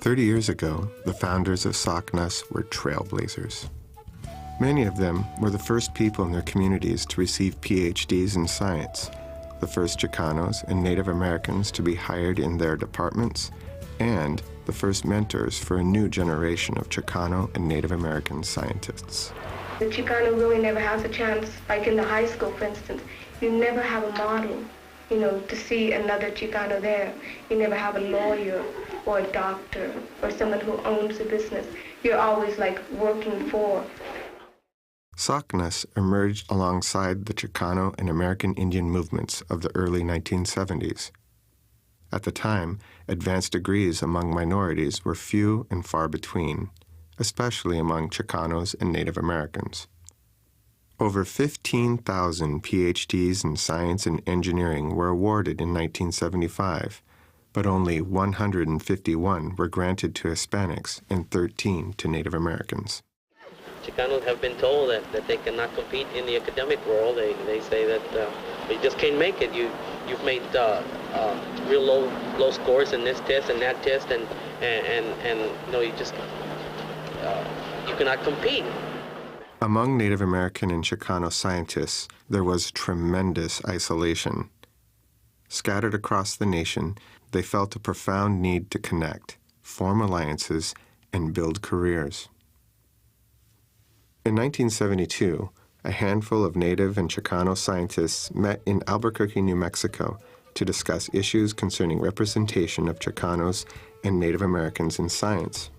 30 years ago, the founders of SACNAS were trailblazers. Many of them were the first people in their communities to receive PhDs in science, the first Chicanos and Native Americans to be hired in their departments, and the first mentors for a new generation of Chicano and Native American scientists. The Chicano really never has a chance, like in the high school, for instance. You never have a model, to see another Chicano there. You never have a lawyer or a doctor or someone who owns a business. You're always like working for. SACNAS emerged alongside the Chicano and American Indian movements of the early 1970s. At the time, advanced degrees among minorities were few and far between, especially among Chicanos and Native Americans. Over 15,000 PhDs in science and engineering were awarded in 1975, but only 151 were granted to Hispanics and 13 to Native Americans. Chicanos have been told that they cannot compete in the academic world. They say that you just can't make it. You've made real low scores in this test and that test, and you cannot compete. Among Native American and Chicano scientists, there was tremendous isolation. Scattered across the nation, they felt a profound need to connect, form alliances, and build careers. In 1972, a handful of Native and Chicano scientists met in Albuquerque, New Mexico, to discuss issues concerning representation of Chicanos and Native Americans in science.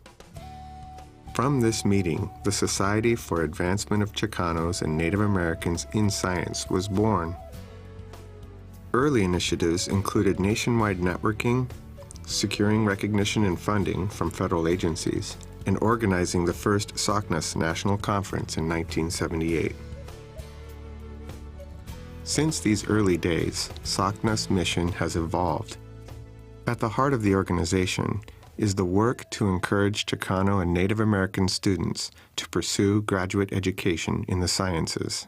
From this meeting, the Society for Advancement of Chicanos and Native Americans in Science was born. Early initiatives included nationwide networking, securing recognition and funding from federal agencies, and organizing the first SACNAS National Conference in 1978. Since these early days, SACNAS' mission has evolved. At the heart of the organization is the work to encourage Chicano and Native American students to pursue graduate education in the sciences.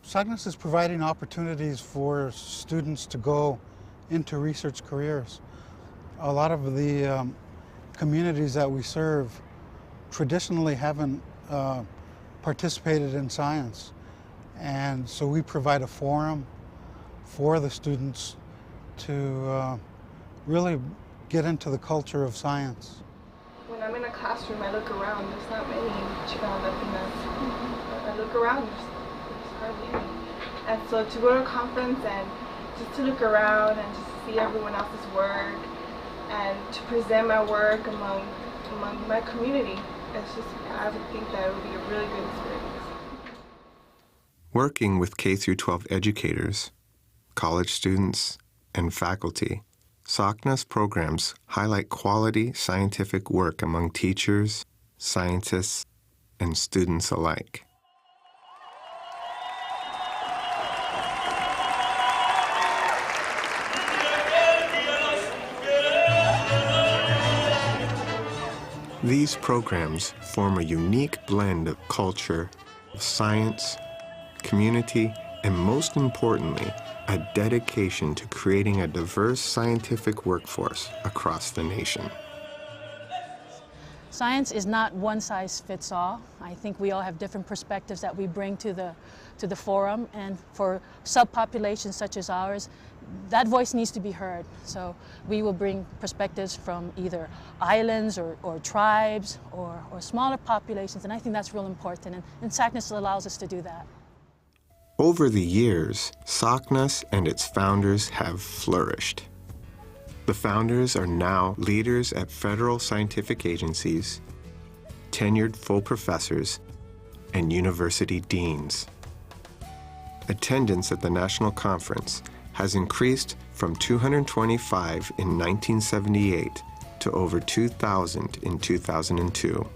SACNAS is providing opportunities for students to go into research careers. A lot of the communities that we serve traditionally haven't participated in science, and so we provide a forum for the students to really get into the culture of science. When I'm in a classroom, I look around. There's not many Chicano Latinas. I look around, there's hardly any. And so to go to a conference and just to look around and just see everyone else's work and to present my work among my community, I would think that it would be a really good experience. Working with K-12 educators, college students, and faculty, SACNAS programs highlight quality scientific work among teachers, scientists, and students alike. These programs form a unique blend of culture, of science, community, and most importantly, a dedication to creating a diverse scientific workforce across the nation. Science is not one size fits all. I think we all have different perspectives that we bring to the forum, and for subpopulations such as ours, that voice needs to be heard. So we will bring perspectives from either islands or tribes or smaller populations, and I think that's real important, and SACNAS allows us to do that. Over the years, SACNAS and its founders have flourished. The founders are now leaders at federal scientific agencies, tenured full professors, and university deans. Attendance at the national conference has increased from 225 in 1978 to over 2,000 in 2002.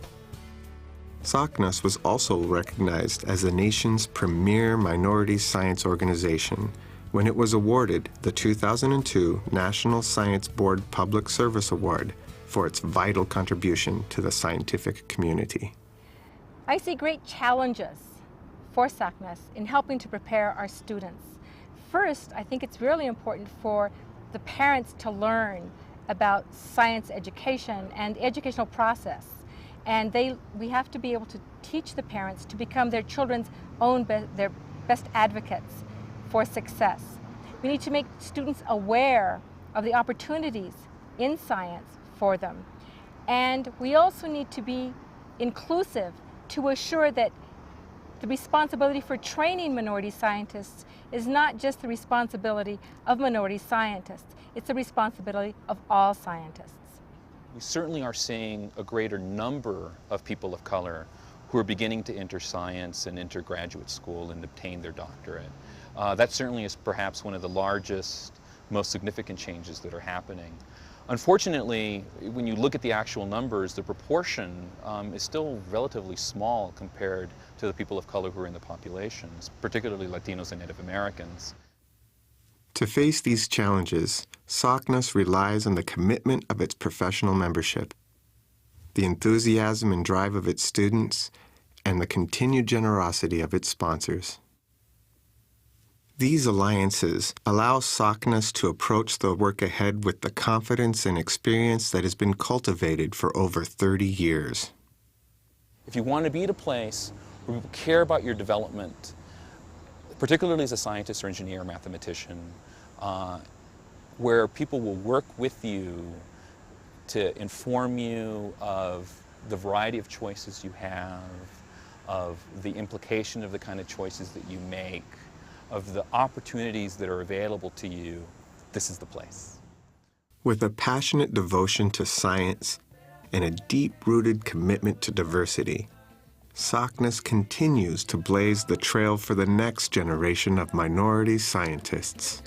SACNAS was also recognized as the nation's premier minority science organization when it was awarded the 2002 National Science Board Public Service Award for its vital contribution to the scientific community. I see great challenges for SACNAS in helping to prepare our students. First, I think it's really important for the parents to learn about science education and the educational process. And we have to be able to teach the parents to become their children's their best advocates for success. We need to make students aware of the opportunities in science for them. And we also need to be inclusive to assure that the responsibility for training minority scientists is not just the responsibility of minority scientists, it's the responsibility of all scientists. We certainly are seeing a greater number of people of color who are beginning to enter science and enter graduate school and obtain their doctorate. That certainly is perhaps one of the largest, most significant changes that are happening. Unfortunately, when you look at the actual numbers, the proportion is still relatively small compared to the people of color who are in the populations, particularly Latinos and Native Americans. To face these challenges, SACNAS relies on the commitment of its professional membership, the enthusiasm and drive of its students, and the continued generosity of its sponsors. These alliances allow SACNAS to approach the work ahead with the confidence and experience that has been cultivated for over 30 years. If you want to be at a place where people care about your development, particularly as a scientist or engineer or mathematician, where people will work with you to inform you of the variety of choices you have, of the implication of the kind of choices that you make, of the opportunities that are available to you, this is the place. With a passionate devotion to science and a deep-rooted commitment to diversity, SACNAS continues to blaze the trail for the next generation of minority scientists.